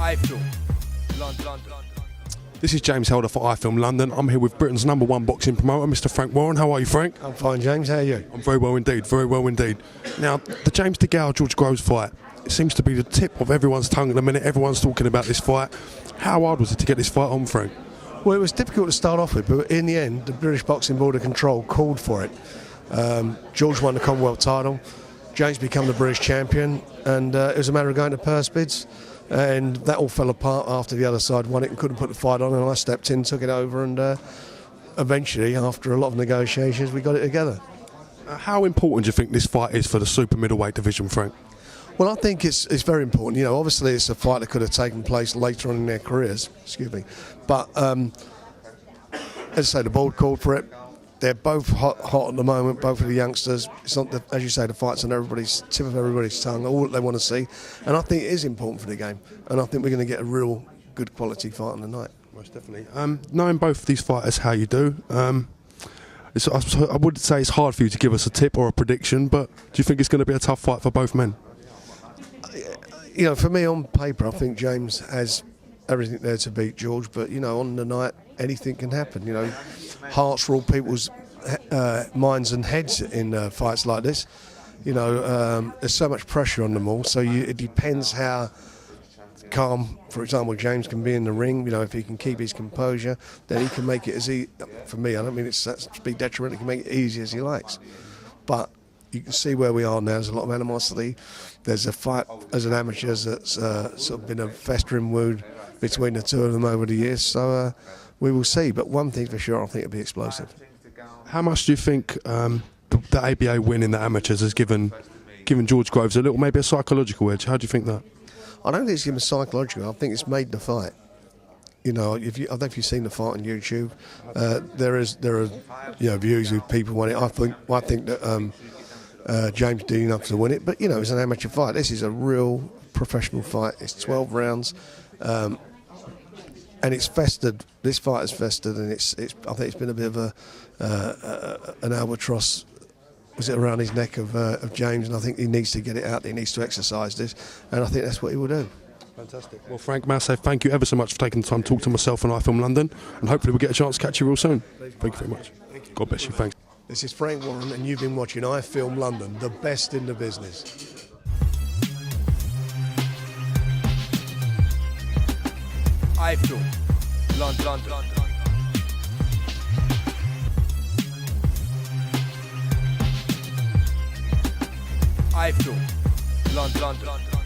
iFILM, London. This is James Helder for iFILM London. I'm here with Britain's #1 boxing promoter, Mr. Frank Warren. How are you, Frank? I'm fine, James. How are you? I'm very well indeed, very well indeed. Now, the James DeGale George Groves fight, it seems to be the tip of everyone's tongue at the minute. Everyone's talking about this fight. How hard was it to get this fight on, Frank? Well, it was difficult to start off with, but in the end, the British Boxing Board of Control called for it. George won the Commonwealth title, James became the British champion, and it was a matter of going to purse bids, and that all fell apart after the other side won it and couldn't put the fight on, and I stepped in, took it over, and eventually, after a lot of negotiations, we got it together. How important do you think this fight is for the super middleweight division, Frank? Well, I think it's very important. You know, obviously it's a fight that could have taken place later on in their careers, excuse me. But as I say, the board called for it. They're both hot at the moment, both of the youngsters. It's not, as you say, the fight's on everybody's tip of everybody's tongue, all that they want to see. And I think it is important for the game. And I think we're going to get a real good quality fight on the night. Most definitely. Knowing both of these fighters how you do, I would say it's hard for you to give us a tip or a prediction, but do you think it's going to be a tough fight for both men? You know, for me, on paper, I think James has everything there to beat George, but, you know, on the night, anything can happen. You know, hearts rule people's minds and heads in fights like this. You know, there's so much pressure on them all, so it depends how calm, for example, James can be in the ring. You know, if he can keep his composure, then he can make it as easy. For me, I don't mean it's to be detrimental. He can make it easy as he likes. But you can see where we are now. There's a lot of animosity. There's a fight as an amateur that's sort of been a festering wound between the two of them over the years. So we will see. But one thing for sure, I think it'll be explosive. How much do you think the ABA win in the amateurs has given George Groves a little, maybe a psychological edge? How do you think that? I don't think it's given psychological. I think it's made the fight. You know, I don't know if you've seen the fight on YouTube. There are views of people want it. I think that James did enough to win it, but you know, it's an amateur fight. This is a real professional fight. It's 12 rounds, and it's festered. This fight is festered, and I think it's been a bit of an albatross. Was it around his neck of James? And I think he needs to get it out. He needs to exercise this, and I think that's what he will do. Fantastic. Well, Frank Massey, thank you ever so much for taking the time to talk to myself and iFILM London, and hopefully we'll get a chance to catch you real soon. Thank you very much. God bless you. Thanks. This is Frank Warren, and you've been watching iFILM London, the best in the business. iFILM, London. iFILM, London.